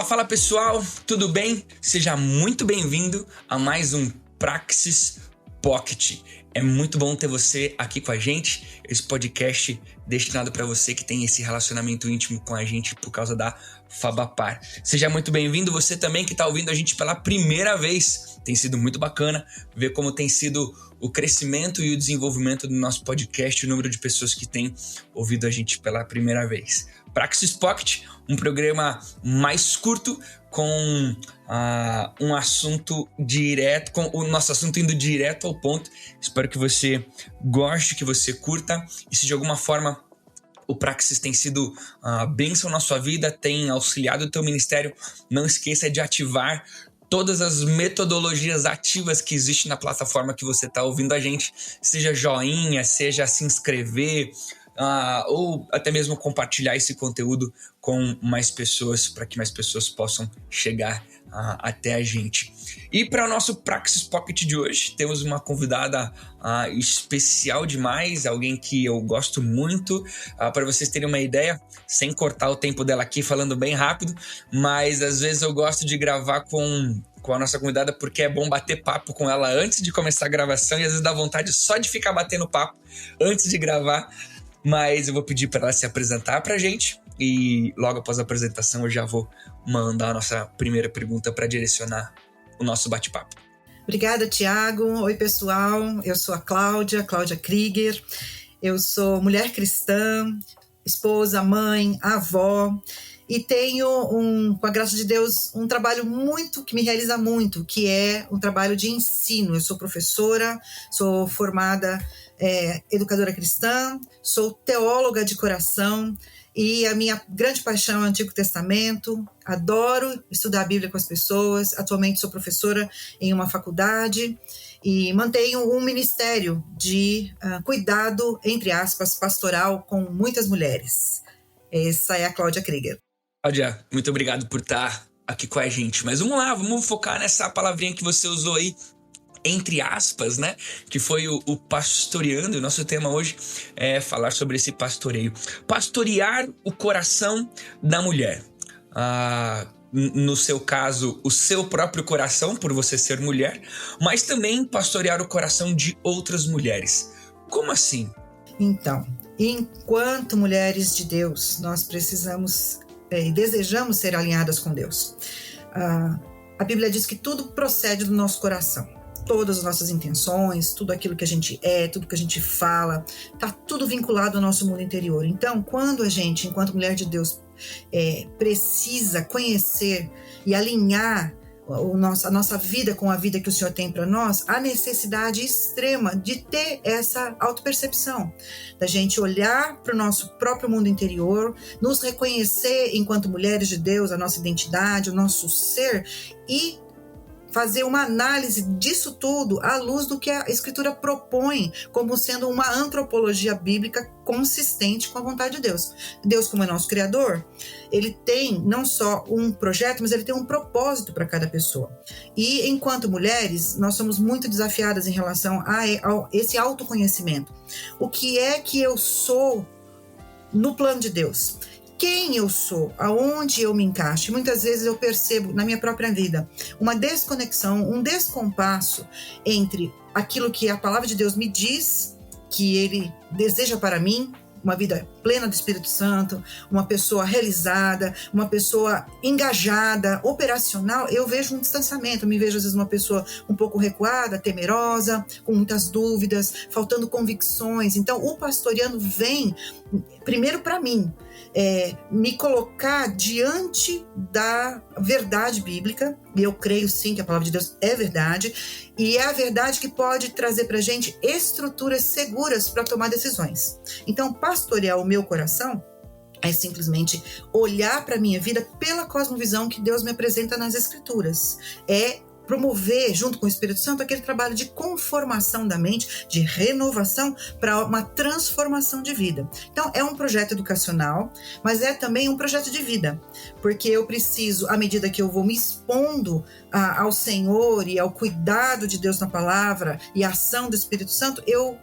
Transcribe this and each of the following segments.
Fala pessoal, tudo bem? Seja muito bem-vindo a mais um Praxis Pocket. É muito bom ter você aqui com a gente, esse podcast destinado para você que tem esse relacionamento íntimo com a gente por causa da Fabapar. Seja muito bem-vindo, você também que está ouvindo a gente pela primeira vez. Tem sido muito bacana ver como tem sido o crescimento e o desenvolvimento do nosso podcast, o número de pessoas que têm ouvido a gente pela primeira vez. Praxis Pocket, um programa mais curto com um assunto direto, com o nosso assunto indo direto ao ponto. Espero que você goste, que você curta e se de alguma forma o Praxis tem sido bênção na sua vida, tem auxiliado o teu ministério, não esqueça de ativar todas as metodologias ativas que existem na plataforma que você está ouvindo a gente, seja joinha, seja se inscrever, ou até mesmo compartilhar esse conteúdo com mais pessoas, para que mais pessoas possam chegar até a gente. E para o nosso Praxis Pocket de hoje, temos uma convidada especial demais, alguém que eu gosto muito. Para vocês terem uma ideia, sem cortar o tempo dela aqui, falando bem rápido, mas às vezes eu gosto de gravar com a nossa convidada porque é bom bater papo com ela antes de começar a gravação e às vezes dá vontade só de ficar batendo papo antes de gravar. Mas eu vou pedir para ela se apresentar para a gente e logo após a apresentação eu já vou mandar a nossa primeira pergunta para direcionar o nosso bate-papo. Obrigada, Tiago. Oi, pessoal. Eu sou a Cláudia Krieger. Eu sou mulher cristã, esposa, mãe, avó e tenho, com a graça de Deus, um trabalho que me realiza muito, que é um trabalho de ensino. Eu sou professora, sou formada educadora cristã, sou teóloga de coração e a minha grande paixão é o Antigo Testamento. Adoro estudar a Bíblia com as pessoas. Atualmente sou professora em uma faculdade e mantenho um ministério de cuidado, entre aspas, pastoral com muitas mulheres. Essa é a Cláudia Krieger. Cláudia, muito obrigado por estar aqui com a gente. Mas vamos lá, vamos focar nessa palavrinha que você usou aí, entre aspas, né? Que foi o pastoreando. O nosso tema hoje é falar sobre esse pastoreio. Pastorear o coração da mulher. No seu caso, o seu próprio coração, por você ser mulher, mas também pastorear o coração de outras mulheres. Como assim? Então, enquanto mulheres de Deus, nós precisamos e desejamos ser alinhadas com Deus. A Bíblia diz que tudo procede do nosso coração. Todas as nossas intenções, tudo aquilo que a gente é, tudo que a gente fala, está tudo vinculado ao nosso mundo interior. Então, quando a gente, enquanto mulher de Deus, precisa conhecer e alinhar a nossa vida com a vida que o Senhor tem para nós, há necessidade extrema de ter essa autopercepção, da gente olhar para o nosso próprio mundo interior, nos reconhecer enquanto mulheres de Deus, a nossa identidade, o nosso ser e fazer uma análise disso tudo à luz do que a Escritura propõe como sendo uma antropologia bíblica consistente com a vontade de Deus. Deus, como é nosso Criador, ele tem não só um projeto, mas ele tem um propósito para cada pessoa. E enquanto mulheres, nós somos muito desafiadas em relação a esse autoconhecimento. O que é que eu sou no plano de Deus? Quem eu sou, aonde eu me encaixo. Muitas vezes eu percebo na minha própria vida uma desconexão, um descompasso entre aquilo que a palavra de Deus me diz que ele deseja para mim, uma vida plena do Espírito Santo, uma pessoa realizada, uma pessoa engajada, operacional. Eu vejo um distanciamento, eu me vejo às vezes uma pessoa um pouco recuada, temerosa, com muitas dúvidas, faltando convicções. Então o pastoreando vem primeiro para mim, me colocar diante da verdade bíblica, e eu creio sim que a palavra de Deus é verdade, e é a verdade que pode trazer para a gente estruturas seguras para tomar decisões. Então, pastorear o meu coração é simplesmente olhar para a minha vida pela cosmovisão que Deus me apresenta nas Escrituras. É promover, junto com o Espírito Santo, aquele trabalho de conformação da mente, de renovação para uma transformação de vida. Então, é um projeto educacional, mas é também um projeto de vida, porque eu preciso, à medida que eu vou me expondo ao Senhor e ao cuidado de Deus na palavra e à ação do Espírito Santo, eu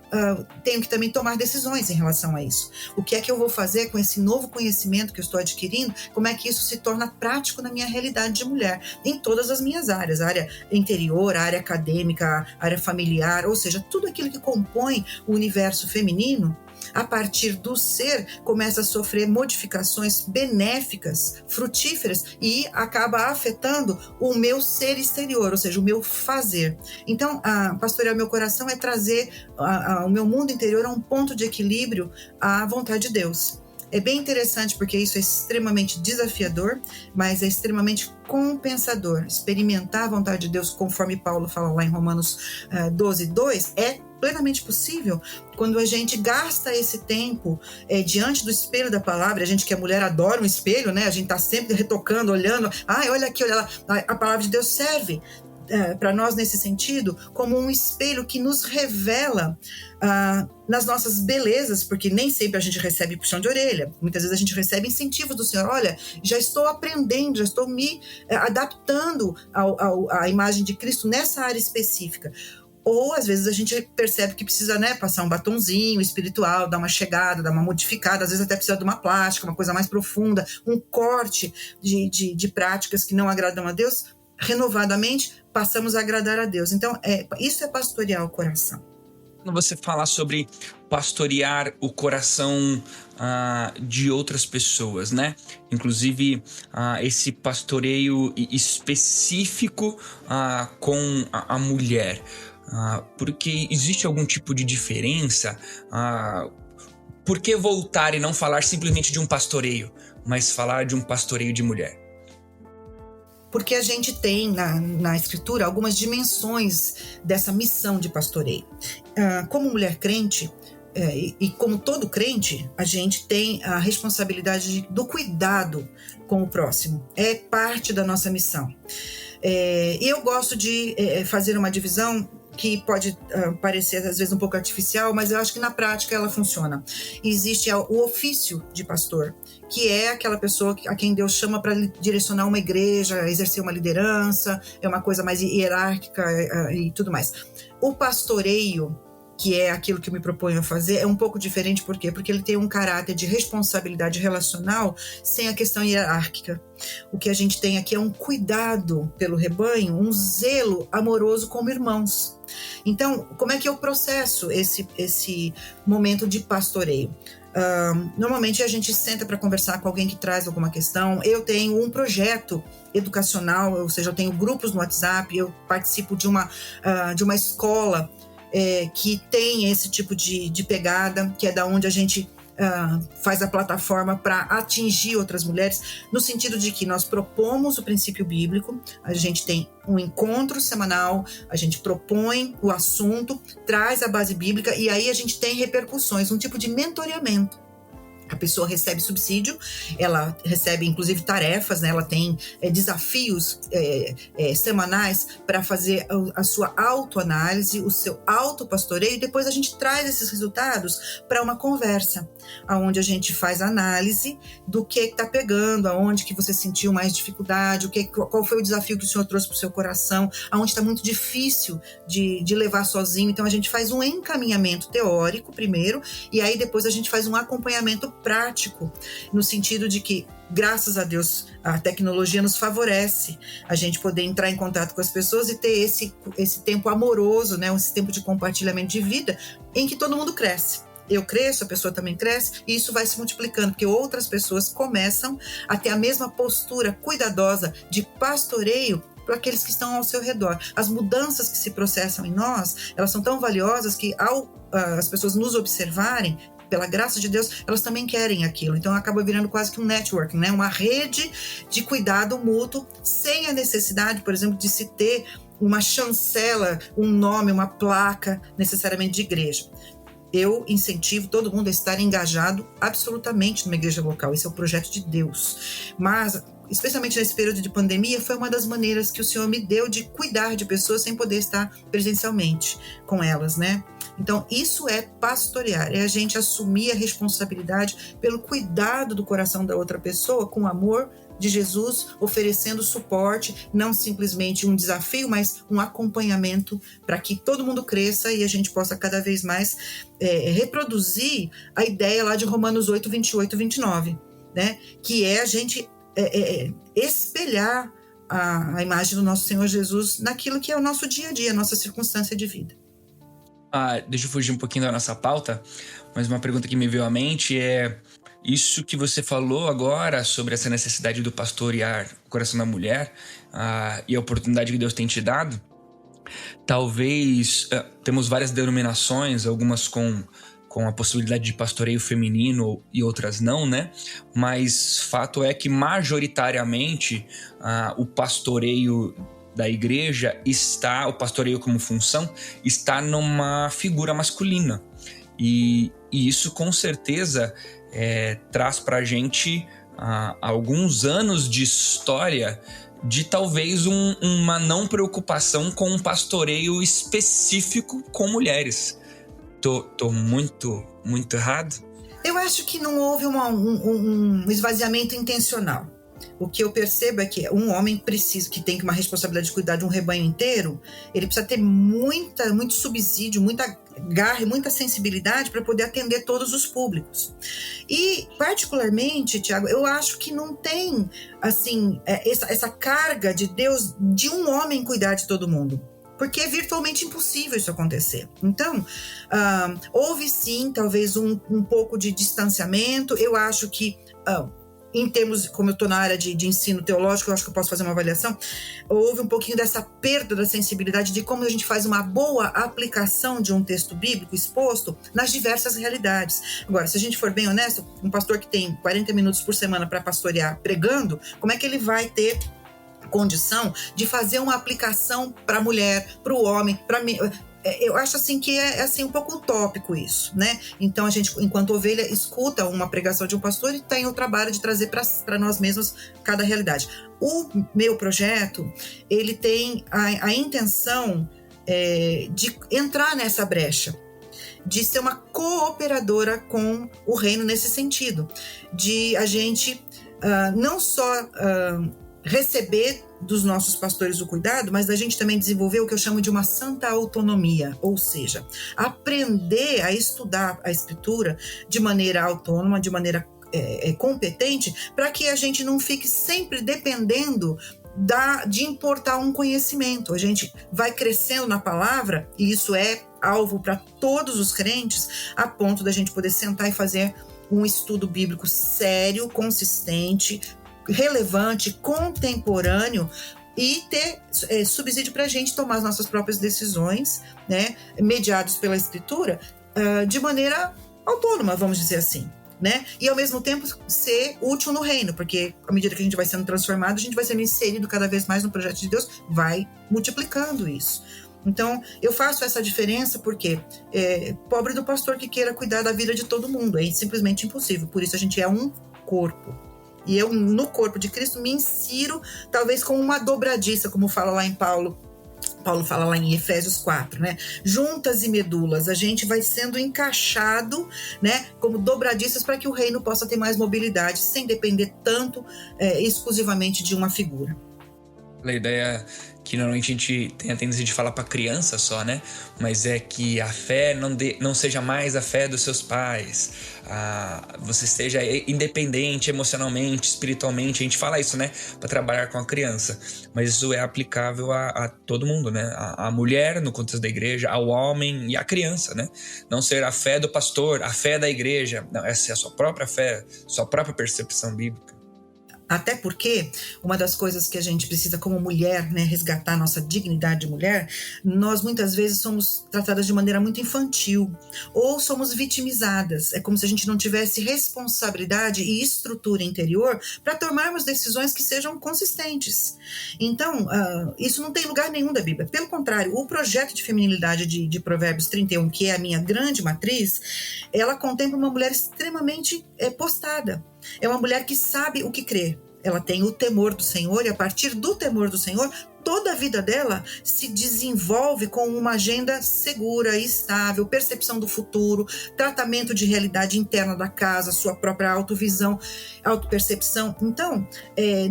tenho que também tomar decisões em relação a isso. O que é que eu vou fazer com esse novo conhecimento que eu estou adquirindo? Como é que isso se torna prático na minha realidade de mulher, em todas as minhas áreas, a área interior, a área acadêmica, a área familiar, ou seja, tudo aquilo que compõe o universo feminino, a partir do ser, começa a sofrer modificações benéficas, frutíferas, e acaba afetando o meu ser exterior, ou seja, o meu fazer. Então, pastorear meu coração é trazer o meu mundo interior a um ponto de equilíbrio à vontade de Deus. É bem interessante porque isso é extremamente desafiador, mas é extremamente compensador. Experimentar a vontade de Deus, conforme Paulo fala lá em Romanos 12:2, é plenamente possível quando a gente gasta esse tempo diante do espelho da palavra. A gente que é mulher adora um espelho, né? A gente está sempre retocando, olhando. Olha aqui, olha lá. A palavra de Deus serve para nós nesse sentido como um espelho que nos revela nas nossas belezas, porque nem sempre a gente recebe puxão de orelha, muitas vezes a gente recebe incentivos do Senhor. Olha, já estou aprendendo, já estou me adaptando à imagem de Cristo nessa área específica. Ou às vezes a gente percebe que precisa, né, passar um batonzinho espiritual, dar uma chegada, dar uma modificada, às vezes até precisa de uma plástica, uma coisa mais profunda, um corte de práticas que não agradam a Deus. Renovadamente passamos a agradar a Deus. Então, isso é pastorear o coração. Quando você fala sobre pastorear o coração de outras pessoas, né? Inclusive, esse pastoreio específico com a mulher. Porque existe algum tipo de diferença? Por que voltar e não falar simplesmente de um pastoreio, mas falar de um pastoreio de mulher? Porque a gente tem na Escritura algumas dimensões dessa missão de pastoreio. Como mulher crente, e como todo crente, a gente tem a responsabilidade do cuidado com o próximo. É parte da nossa missão. E eu gosto de fazer uma divisão que pode parecer às vezes um pouco artificial, mas eu acho que na prática ela funciona. Existe o ofício de pastor, que é aquela pessoa a quem Deus chama para direcionar uma igreja, exercer uma liderança, é uma coisa mais hierárquica e tudo mais. O pastoreio, que é aquilo que eu me proponho a fazer, é um pouco diferente. Por quê? Porque ele tem um caráter de responsabilidade relacional sem a questão hierárquica. O que a gente tem aqui é um cuidado pelo rebanho, um zelo amoroso como irmãos. Então, como é que eu processo esse momento de pastoreio? Normalmente a gente senta para conversar com alguém que traz alguma questão. Eu tenho um projeto educacional, ou seja, eu tenho grupos no WhatsApp, eu participo de uma escola que tem esse tipo de pegada, que é da onde a gente faz a plataforma para atingir outras mulheres, no sentido de que nós propomos o princípio bíblico, a gente tem um encontro semanal, a gente propõe o assunto, traz a base bíblica, e aí a gente tem repercussões, um tipo de mentoreamento. A pessoa recebe subsídio, ela recebe inclusive tarefas, né? Ela tem desafios semanais para fazer a sua autoanálise, o seu autopastoreio, e depois a gente traz esses resultados para uma conversa, onde a gente faz análise do que está pegando, aonde que você sentiu mais dificuldade, qual foi o desafio que o Senhor trouxe para o seu coração, aonde está muito difícil de levar sozinho. Então a gente faz um encaminhamento teórico primeiro, e aí depois a gente faz um acompanhamento prático, no sentido de que, graças a Deus, a tecnologia nos favorece a gente poder entrar em contato com as pessoas e ter esse tempo amoroso, né? Esse tempo de compartilhamento de vida em que todo mundo cresce. Eu cresço, a pessoa também cresce, e isso vai se multiplicando, porque outras pessoas começam a ter a mesma postura cuidadosa de pastoreio para aqueles que estão ao seu redor. As mudanças que se processam em nós, elas são tão valiosas que, ao as pessoas nos observarem, pela graça de Deus, elas também querem aquilo. Então acaba virando quase que um networking, né? Uma rede de cuidado mútuo, sem a necessidade, por exemplo, de se ter uma chancela, um nome, uma placa necessariamente de igreja. eu incentivo todo mundo a estar engajado absolutamente numa igreja local. Esse é o projeto de Deus. Mas, especialmente nesse período de pandemia, foi uma das maneiras que o Senhor me deu de cuidar de pessoas sem poder estar presencialmente com elas, né? Então, isso é pastorear, é a gente assumir a responsabilidade pelo cuidado do coração da outra pessoa com amor de Jesus, oferecendo suporte, não simplesmente um desafio, mas um acompanhamento para que todo mundo cresça e a gente possa cada vez mais reproduzir a ideia lá de Romanos 8, 28 e 29, né? Que é a gente espelhar a imagem do nosso Senhor Jesus naquilo que é o nosso dia a dia, a nossa circunstância de vida. Deixa eu fugir um pouquinho da nossa pauta, mas uma pergunta que me veio à mente é: isso que você falou agora sobre essa necessidade do pastorear o coração da mulher e a oportunidade que Deus tem te dado, talvez temos várias denominações, algumas com a possibilidade de pastoreio feminino e outras não, né? Mas fato é que majoritariamente o pastoreio da igreja o pastoreio como função está numa figura masculina. E isso com certeza traz pra gente alguns anos de história de talvez uma não preocupação com um pastoreio específico com mulheres. Tô muito errado? Eu acho que não houve um esvaziamento intencional. O que eu percebo é que um homem que tem uma responsabilidade de cuidar de um rebanho inteiro, ele precisa ter muito subsídio, muita garra e muita sensibilidade para poder atender todos os públicos. E, particularmente, Tiago, eu acho que não tem assim, essa carga de Deus de um homem cuidar de todo mundo. Porque é virtualmente impossível isso acontecer. Então, houve sim, talvez um pouco de distanciamento. Eu acho que, em termos, como eu estou na área de ensino teológico, eu acho que eu posso fazer uma avaliação, houve um pouquinho dessa perda da sensibilidade de como a gente faz uma boa aplicação de um texto bíblico exposto nas diversas realidades. Agora, se a gente for bem honesto, um pastor que tem 40 minutos por semana para pastorear pregando, como é que ele vai ter condição de fazer uma aplicação para a mulher, para o homem, para mim? Eu acho assim que é assim, um pouco utópico isso, né? Então a gente, enquanto ovelha, escuta uma pregação de um pastor e tem o trabalho de trazer para nós mesmos cada realidade. O meu projeto, ele tem a intenção de entrar nessa brecha, de ser uma cooperadora com o reino nesse sentido, de a gente não só receber dos nossos pastores o cuidado, mas da gente também desenvolver o que eu chamo de uma santa autonomia, ou seja, aprender a estudar a Escritura de maneira autônoma, de maneira competente, para que a gente não fique sempre dependendo de importar um conhecimento. A gente vai crescendo na palavra, e isso é alvo para todos os crentes, a ponto da gente poder sentar e fazer um estudo bíblico sério, consistente, relevante, contemporâneo, e ter subsídio para a gente tomar as nossas próprias decisões, né, mediados pela Escritura, de maneira autônoma, vamos dizer assim, né? E ao mesmo tempo ser útil no reino, porque à medida que a gente vai sendo transformado, a gente vai sendo inserido cada vez mais no projeto de Deus, vai multiplicando isso. Então, eu faço essa diferença porque pobre do pastor que queira cuidar da vida de todo mundo, é simplesmente impossível. Por isso a gente é um corpo. E eu, no corpo de Cristo, me insiro talvez com uma dobradiça, como fala lá em Paulo fala lá em Efésios 4, né? Juntas e medulas, a gente vai sendo encaixado, né, como dobradiças para que o reino possa ter mais mobilidade, sem depender tanto exclusivamente de uma figura. A ideia que normalmente a gente tem a tendência de falar para criança só, né? Mas é que a fé não seja mais a fé dos seus pais. Você seja independente emocionalmente, espiritualmente. A gente fala isso, né? Para trabalhar com a criança. Mas isso é aplicável a todo mundo, né? A mulher, no contexto da igreja, ao homem e à criança, né? Não ser a fé do pastor, a fé da igreja. Não, essa é a sua própria fé, sua própria percepção bíblica. Até porque uma das coisas que a gente precisa como mulher, né, resgatar a nossa dignidade de mulher, nós muitas vezes somos tratadas de maneira muito infantil ou somos vitimizadas. É como se a gente não tivesse responsabilidade e estrutura interior para tomarmos decisões que sejam consistentes. Então, isso não tem lugar nenhum da Bíblia. Pelo contrário, o projeto de feminilidade de Provérbios 31, que é a minha grande matriz, ela contempla uma mulher extremamente postada. É uma mulher que sabe o que crê. Ela tem o temor do Senhor e a partir do temor do Senhor, toda a vida dela se desenvolve com uma agenda segura e estável, percepção do futuro, tratamento de realidade interna da casa, sua própria autovisão, autopercepção. Então,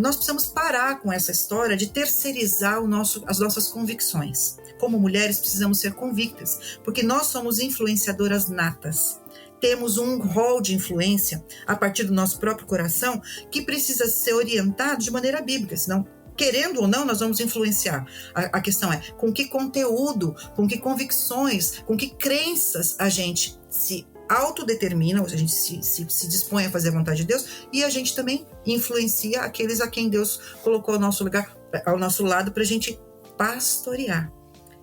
nós precisamos parar com essa história de terceirizar as nossas convicções. Como mulheres, precisamos ser convictas, porque nós somos influenciadoras natas. Temos um rol de influência a partir do nosso próprio coração que precisa ser orientado de maneira bíblica, senão, querendo ou não, nós vamos influenciar. A questão é com que conteúdo, com que convicções, com que crenças a gente se autodetermina, a gente se dispõe a fazer a vontade de Deus e a gente também influencia aqueles a quem Deus colocou ao nosso lado para a gente pastorear.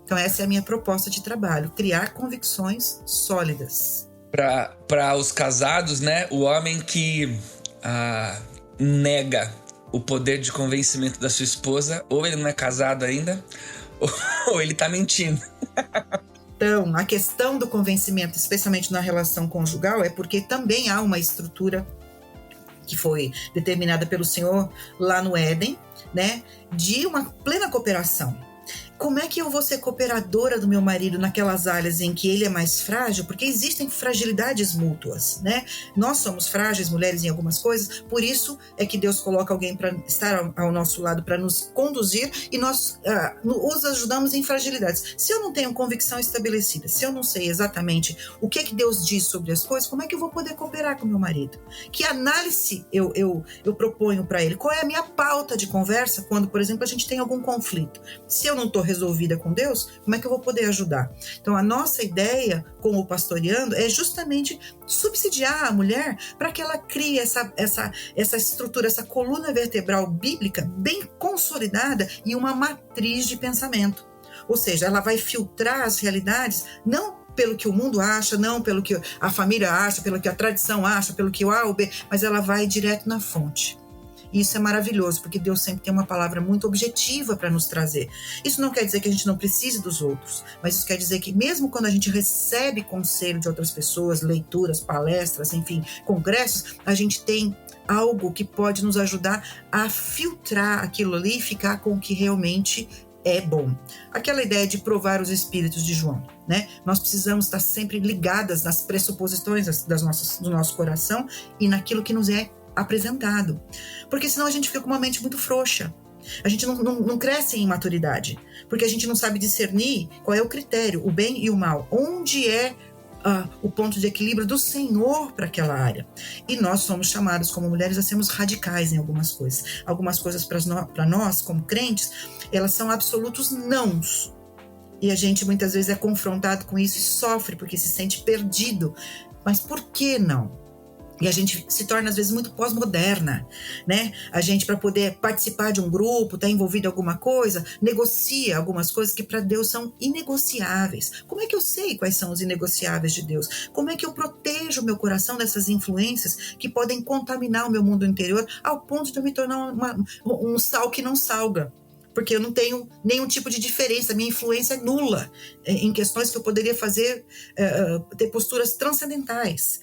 Então essa é a minha proposta de trabalho, criar convicções sólidas. Para os casados, né? O homem que nega o poder de convencimento da sua esposa, ou ele não é casado ainda, ou ele tá mentindo. Então, a questão do convencimento, especialmente na relação conjugal, é porque também há uma estrutura que foi determinada pelo Senhor lá no Éden, né? De uma plena cooperação. Como é que eu vou ser cooperadora do meu marido naquelas áreas em que ele é mais frágil? Porque existem fragilidades mútuas, né? Nós somos frágeis, mulheres, em algumas coisas, por isso é que Deus coloca alguém para estar ao nosso lado, para nos conduzir, e nós os ajudamos em fragilidades. Se eu não tenho convicção estabelecida, se eu não sei exatamente o que Deus diz sobre as coisas, como é que eu vou poder cooperar com meu marido? Que análise eu proponho para ele? Qual é a minha pauta de conversa quando, por exemplo, a gente tem algum conflito? Se eu não estou resolvida com Deus, como é que eu vou poder ajudar? Então, a nossa ideia com o Pastoreando é justamente subsidiar a mulher para que ela crie essa estrutura, essa coluna vertebral bíblica bem consolidada e uma matriz de pensamento. Ou seja, ela vai filtrar as realidades, não pelo que o mundo acha, não pelo que a família acha, pelo que a tradição acha, pelo que o A ou B, mas ela vai direto na fonte. E isso é maravilhoso, porque Deus sempre tem uma palavra muito objetiva para nos trazer. Isso não quer dizer que a gente não precise dos outros, mas isso quer dizer que mesmo quando a gente recebe conselho de outras pessoas, leituras, palestras, enfim, congressos, a gente tem algo que pode nos ajudar a filtrar aquilo ali e ficar com o que realmente é bom. Aquela ideia de provar os espíritos de João, né? Nós precisamos estar sempre ligadas nas pressuposições do nosso coração e naquilo que nos é apresentado, porque senão a gente fica com uma mente muito frouxa, a gente não cresce em maturidade, porque a gente não sabe discernir qual é o critério, o bem e o mal, onde é o ponto de equilíbrio do Senhor para aquela área. E nós somos chamados como mulheres a sermos radicais em algumas coisas para nós como crentes, elas são absolutos nãos, e a gente muitas vezes é confrontado com isso e sofre porque se sente perdido. Mas por que não? E a gente se torna, às vezes, muito pós-moderna, né? A gente, para poder participar de um grupo, estar envolvido em alguma coisa, negocia algumas coisas que para Deus são inegociáveis. Como é que eu sei quais são os inegociáveis de Deus? Como é que eu protejo o meu coração dessas influências que podem contaminar o meu mundo interior ao ponto de eu me tornar um sal que não salga? Porque eu não tenho nenhum tipo de diferença, minha influência é nula em questões que eu poderia fazer, ter posturas transcendentais,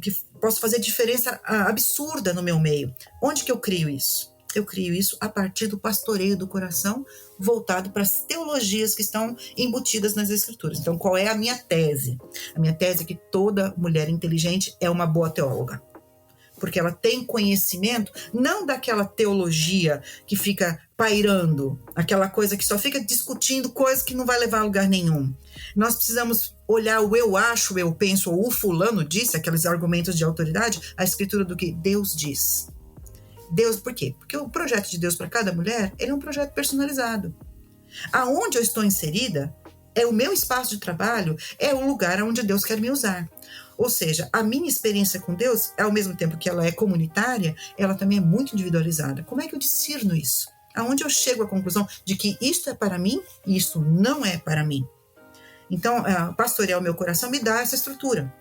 que posso fazer diferença absurda no meu meio. Onde que eu crio isso? Eu crio isso a partir do pastoreio do coração, voltado para as teologias que estão embutidas nas Escrituras. Então, qual é a minha tese? A minha tese é que toda mulher inteligente é uma boa teóloga. Porque ela tem conhecimento, não daquela teologia que fica pairando, aquela coisa que só fica discutindo coisas que não vai levar a lugar nenhum. Nós precisamos olhar o eu acho, eu penso, ou o fulano disse, aqueles argumentos de autoridade, a escritura do que Deus diz. Deus, por quê? Porque o projeto de Deus para cada mulher, ele é um projeto personalizado. Aonde eu estou inserida é o meu espaço de trabalho, é o lugar onde Deus quer me usar. Ou seja, a minha experiência com Deus, ao mesmo tempo que ela é comunitária, ela também é muito individualizada. Como é que eu discerno isso? Aonde eu chego à conclusão de que isto é para mim e isto não é para mim? Então, pastorear o meu coração me dá essa estrutura.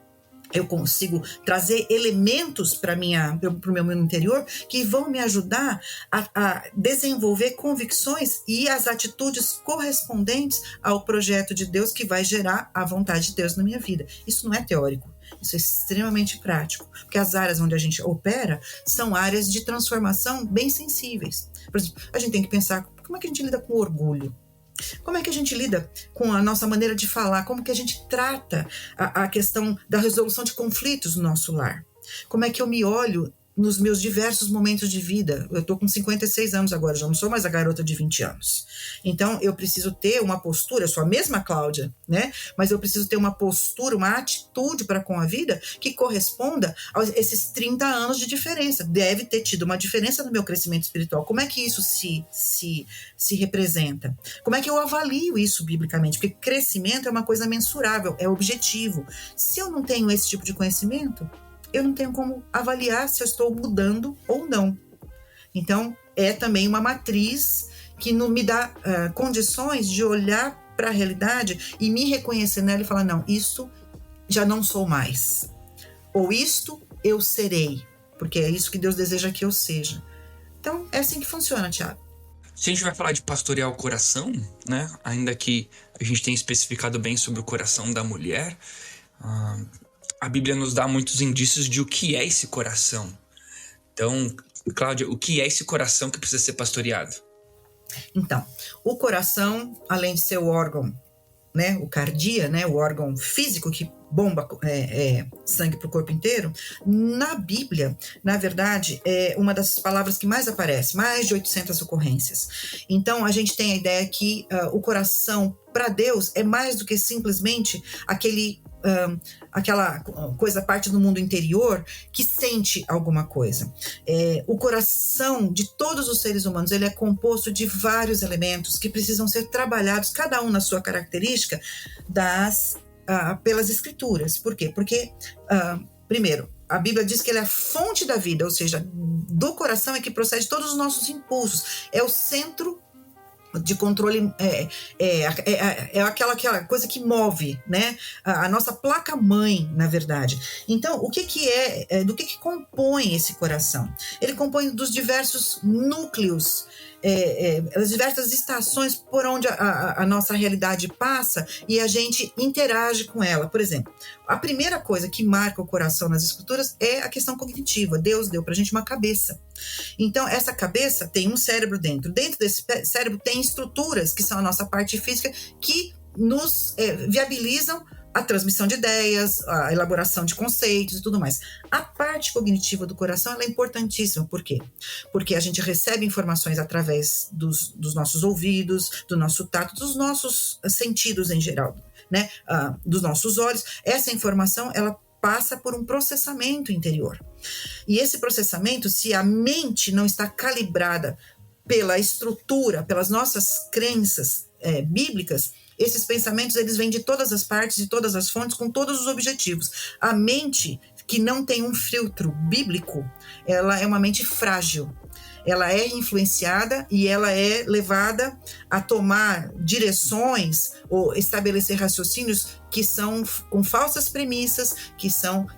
Eu consigo trazer elementos para o meu mundo interior que vão me ajudar a desenvolver convicções e as atitudes correspondentes ao projeto de Deus que vai gerar a vontade de Deus na minha vida. Isso não é teórico, isso é extremamente prático, porque as áreas onde a gente opera são áreas de transformação bem sensíveis. Por exemplo, a gente tem que pensar como é que a gente lida com orgulho. Como é que a gente lida com a nossa maneira de falar? Como que a gente trata a questão da resolução de conflitos no nosso lar? Como é que eu me olho nos meus diversos momentos de vida? Eu estou com 56 anos agora, já não sou mais a garota de 20 anos. Então, eu preciso ter uma postura, eu sou a mesma Cláudia, né? Mas eu preciso ter uma postura, uma atitude para com a vida que corresponda a esses 30 anos de diferença. Deve ter tido uma diferença no meu crescimento espiritual. Como é que isso se representa? Como é que eu avalio isso biblicamente? Porque crescimento é uma coisa mensurável, é objetivo. Se eu não tenho esse tipo de conhecimento, eu não tenho como avaliar se eu estou mudando ou não. Então, é também uma matriz que não me dá condições de olhar para a realidade e me reconhecer nela e falar, não, isto já não sou mais. Ou isto eu serei, porque é isso que Deus deseja que eu seja. Então, é assim que funciona, Thiago. Se a gente vai falar de pastorear o coração, né? Ainda que a gente tenha especificado bem sobre o coração da mulher, a Bíblia nos dá muitos indícios de o que é esse coração. Então, Cláudia, o que é esse coração que precisa ser pastoreado? Então, o coração, além de ser o órgão, né, o cardia, né, o órgão físico que bomba sangue para o corpo inteiro, na Bíblia, na verdade, é uma das palavras que mais aparece, mais de 800 ocorrências. Então, a gente tem a ideia que o coração, para Deus, é mais do que simplesmente aquela coisa, parte do mundo interior que sente alguma coisa. O coração de todos os seres humanos, ele é composto de vários elementos que precisam ser trabalhados, cada um na sua característica, pelas escrituras. Por quê? Porque, primeiro, a Bíblia diz que ele é a fonte da vida, ou seja, do coração é que procede todos os nossos impulsos. É o centro de controle, aquela coisa que move, né? A nossa placa-mãe, na verdade. Então, do que compõe esse coração? Ele compõe dos diversos núcleos, as diversas estações por onde a nossa realidade passa e a gente interage com ela. Por exemplo, a primeira coisa que marca o coração nas escrituras é a questão cognitiva. Deus deu pra gente uma cabeça. Então, essa cabeça tem um cérebro dentro. Dentro desse cérebro tem estruturas, que são a nossa parte física, que nos viabilizam a transmissão de ideias, a elaboração de conceitos e tudo mais. A parte cognitiva do coração ela é importantíssima. Por quê? Porque a gente recebe informações através dos nossos ouvidos, do nosso tato, dos nossos sentidos em geral, né? Dos nossos olhos. Essa informação, ela passa por um processamento interior. E esse processamento, se a mente não está calibrada pela estrutura, pelas nossas crenças bíblicas, esses pensamentos eles vêm de todas as partes, de todas as fontes, com todos os objetivos. A mente que não tem um filtro bíblico, ela é uma mente frágil. Ela é influenciada e ela é levada a tomar direções ou estabelecer raciocínios que são com falsas premissas,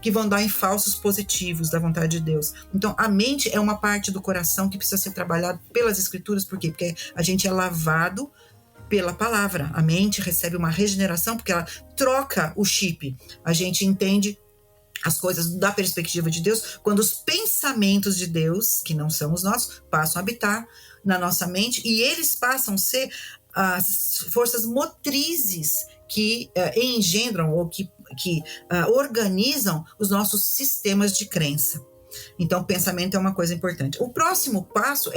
que vão dar em falsos positivos da vontade de Deus. Então, a mente é uma parte do coração que precisa ser trabalhada pelas escrituras. Por quê? Porque a gente é lavado pela palavra. A mente recebe uma regeneração porque ela troca o chip. A gente entende as coisas da perspectiva de Deus quando os pensamentos de Deus, que não são os nossos, passam a habitar na nossa mente e eles passam a ser as forças motrizes que engendram ou que organizam os nossos sistemas de crença. Então, o pensamento é uma coisa importante. O próximo passo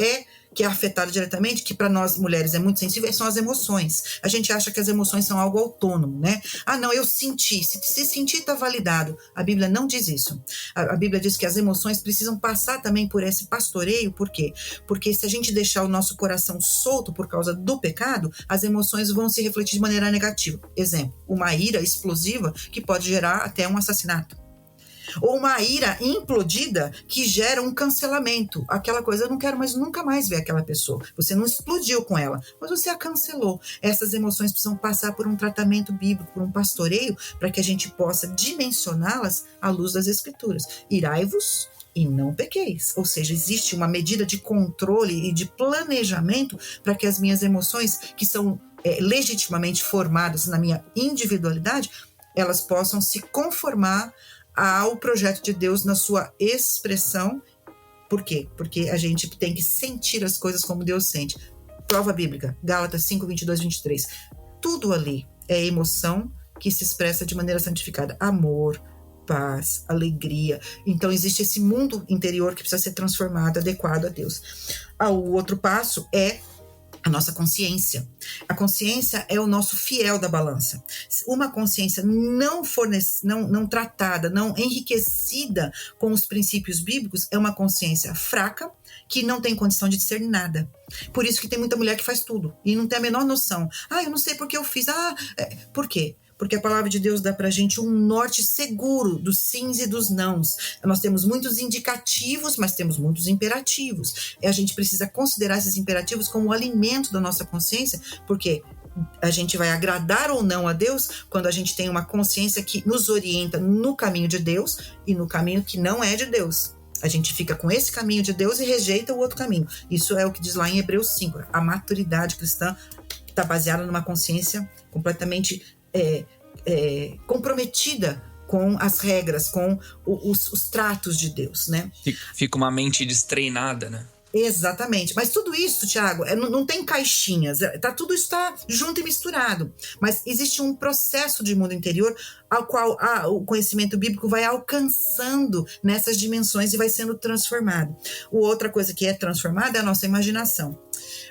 que é afetado diretamente, que para nós mulheres é muito sensível, são as emoções. A gente acha que as emoções são algo autônomo, né? Não, eu senti. Se sentir está validado. A Bíblia não diz isso. A Bíblia diz que as emoções precisam passar também por esse pastoreio. Por quê? Porque se a gente deixar o nosso coração solto por causa do pecado, as emoções vão se refletir de maneira negativa. Exemplo, uma ira explosiva que pode gerar até um assassinato. Ou uma ira implodida que gera um cancelamento. Aquela coisa, eu não quero mais nunca mais ver aquela pessoa. Você não explodiu com ela, mas você a cancelou. Essas emoções precisam passar por um tratamento bíblico, por um pastoreio, para que a gente possa dimensioná-las à luz das Escrituras. Irai-vos e não pequeis. Ou seja, existe uma medida de controle e de planejamento para que as minhas emoções, que são legitimamente formadas na minha individualidade, elas possam se conformar ao projeto de Deus na sua expressão. Por quê? Porque a gente tem que sentir as coisas como Deus sente. Prova bíblica, Gálatas 5, 22, 23. Tudo ali é emoção que se expressa de maneira santificada. Amor, paz, alegria. Então existe esse mundo interior que precisa ser transformado, adequado a Deus. O outro passo é a nossa consciência. A consciência é o nosso fiel da balança. Uma consciência não tratada, não enriquecida com os princípios bíblicos, é uma consciência fraca, que não tem condição de discernir nada. Por isso que tem muita mulher que faz tudo e não tem a menor noção. Eu não sei porque eu fiz. Por quê? Porque a palavra de Deus dá pra gente um norte seguro dos sims e dos nãos. Nós temos muitos indicativos, mas temos muitos imperativos. E a gente precisa considerar esses imperativos como o alimento da nossa consciência, porque a gente vai agradar ou não a Deus quando a gente tem uma consciência que nos orienta no caminho de Deus e no caminho que não é de Deus. A gente fica com esse caminho de Deus e rejeita o outro caminho. Isso é o que diz lá em Hebreus 5. A maturidade cristã está baseada numa consciência completamente comprometida com as regras, com os tratos de Deus, né? Fica uma mente destreinada, né? Exatamente. Mas tudo isso, Tiago, não tem caixinhas. Tudo isso está junto e misturado. Mas existe um processo de mundo interior ao qual o conhecimento bíblico vai alcançando nessas dimensões e vai sendo transformado. Outra coisa que é transformada é a nossa imaginação.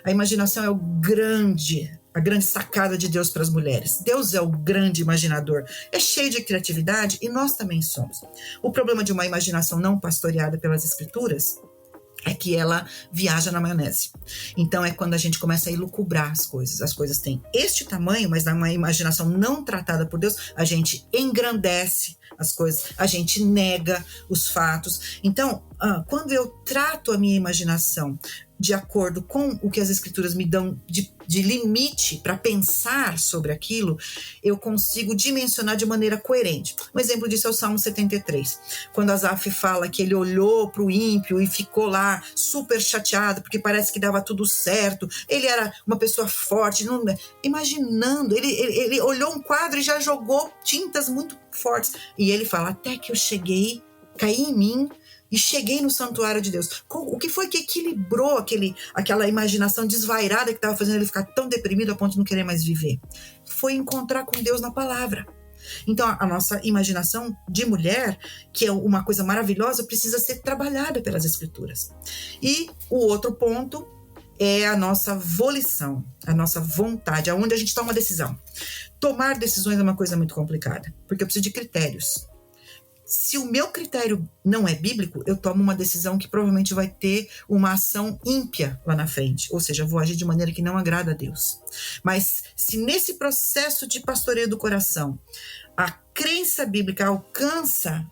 A imaginação é a grande sacada de Deus para as mulheres. Deus é o grande imaginador. É cheio de criatividade e nós também somos. O problema de uma imaginação não pastoreada pelas Escrituras é que ela viaja na maionese. Então é quando a gente começa a elucubrar as coisas. As coisas têm este tamanho, mas numa imaginação não tratada por Deus, a gente engrandece as coisas, a gente nega os fatos. Então, quando eu trato a minha imaginação de acordo com o que as Escrituras me dão de limite para pensar sobre aquilo, eu consigo dimensionar de maneira coerente. Um exemplo disso é o Salmo 73, quando Asaf fala que ele olhou para o ímpio e ficou lá super chateado, porque parece que dava tudo certo, ele era uma pessoa forte, imaginando, ele olhou um quadro e já jogou tintas muito fortes, e ele fala, até que eu cheguei, caí em mim, e cheguei no santuário de Deus. O que foi que equilibrou aquela imaginação desvairada que estava fazendo ele ficar tão deprimido a ponto de não querer mais viver? Foi encontrar com Deus na palavra. Então, a nossa imaginação de mulher, que é uma coisa maravilhosa, precisa ser trabalhada pelas Escrituras. E o outro ponto é a nossa volição, a nossa vontade, aonde a gente toma uma decisão. Tomar decisões é uma coisa muito complicada, porque eu preciso de critérios. Se o meu critério não é bíblico, eu tomo uma decisão que provavelmente vai ter uma ação ímpia lá na frente. Ou seja, eu vou agir de maneira que não agrada a Deus. Mas se nesse processo de pastoreio do coração, a crença bíblica alcança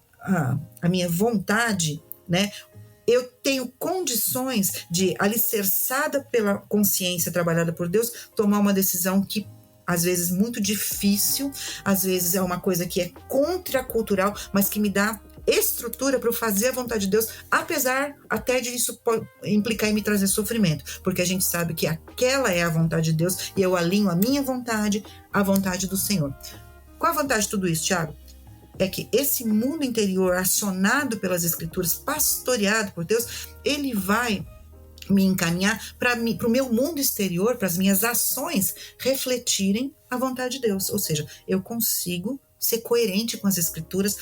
a minha vontade, né? Eu tenho condições de, alicerçada pela consciência trabalhada por Deus, tomar uma decisão que às vezes muito difícil, às vezes é uma coisa que é contracultural, mas que me dá estrutura para eu fazer a vontade de Deus, apesar até de isso implicar em me trazer sofrimento, porque a gente sabe que aquela é a vontade de Deus e eu alinho a minha vontade à vontade do Senhor. Qual a vantagem de tudo isso, Tiago? É que esse mundo interior acionado pelas Escrituras, pastoreado por Deus, ele vai me encaminhar para o meu mundo exterior, para as minhas ações refletirem a vontade de Deus. Ou seja, eu consigo ser coerente com as Escrituras,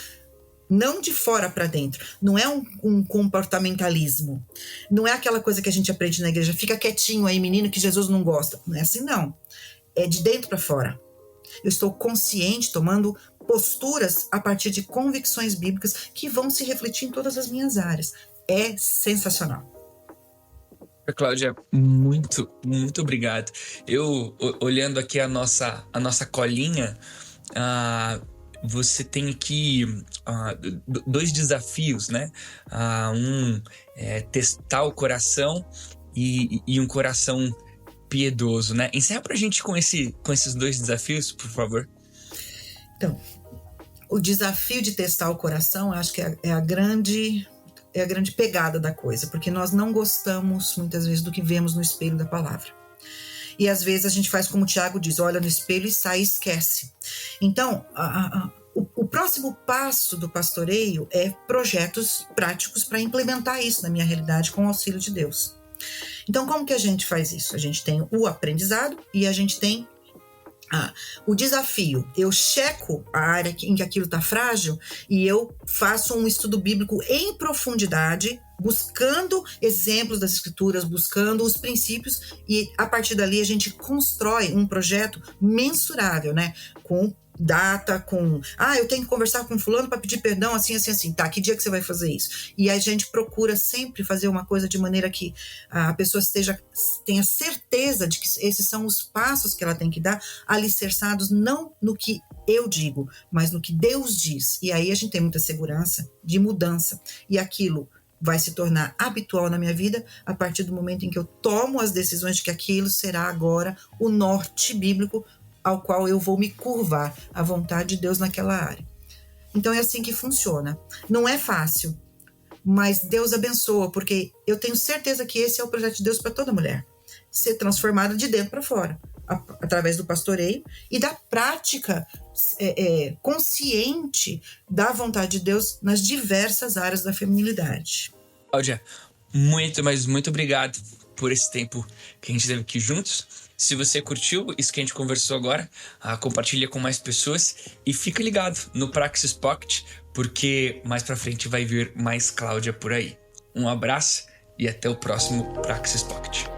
não de fora para dentro. Não é um comportamentalismo. Não é aquela coisa que a gente aprende na igreja, fica quietinho aí, menino, que Jesus não gosta. Não é assim, não. É de dentro para fora. Eu estou consciente, tomando posturas a partir de convicções bíblicas que vão se refletir em todas as minhas áreas. É sensacional. Cláudia, muito, muito obrigado. Eu, olhando aqui a nossa colinha, você tem aqui dois desafios, né? Um é testar o coração e um coração piedoso, né? Encerra pra gente com esses dois desafios, por favor. Então, o desafio de testar o coração, acho que é a grande pegada da coisa, porque nós não gostamos muitas vezes do que vemos no espelho da palavra. E às vezes a gente faz como o Tiago diz, olha no espelho e sai e esquece. Então, o próximo passo do pastoreio é projetos práticos para implementar isso na minha realidade com o auxílio de Deus. Então, como que a gente faz isso? A gente tem o aprendizado e a gente tem o desafio. Eu checo a área em que aquilo está frágil e eu faço um estudo bíblico em profundidade, buscando exemplos das escrituras, buscando os princípios, e a partir dali a gente constrói um projeto mensurável, né? Com data, eu tenho que conversar com fulano para pedir perdão, assim, tá, que dia que você vai fazer isso? E a gente procura sempre fazer uma coisa de maneira que a pessoa tenha certeza de que esses são os passos que ela tem que dar, alicerçados não no que eu digo, mas no que Deus diz. E aí a gente tem muita segurança de mudança, e aquilo vai se tornar habitual na minha vida a partir do momento em que eu tomo as decisões de que aquilo será agora o norte bíblico ao qual eu vou me curvar à vontade de Deus naquela área. Então é assim que funciona. Não é fácil, mas Deus abençoa, porque eu tenho certeza que esse é o projeto de Deus para toda mulher. Ser transformada de dentro para fora, através do pastoreio e da prática consciente da vontade de Deus nas diversas áreas da feminilidade. Cláudia, mas muito obrigado por esse tempo que a gente teve aqui juntos. Se você curtiu isso que a gente conversou agora, compartilha com mais pessoas e fica ligado no Praxis Pocket, porque mais pra frente vai vir mais Cláudia por aí. Um abraço e até o próximo Praxis Pocket.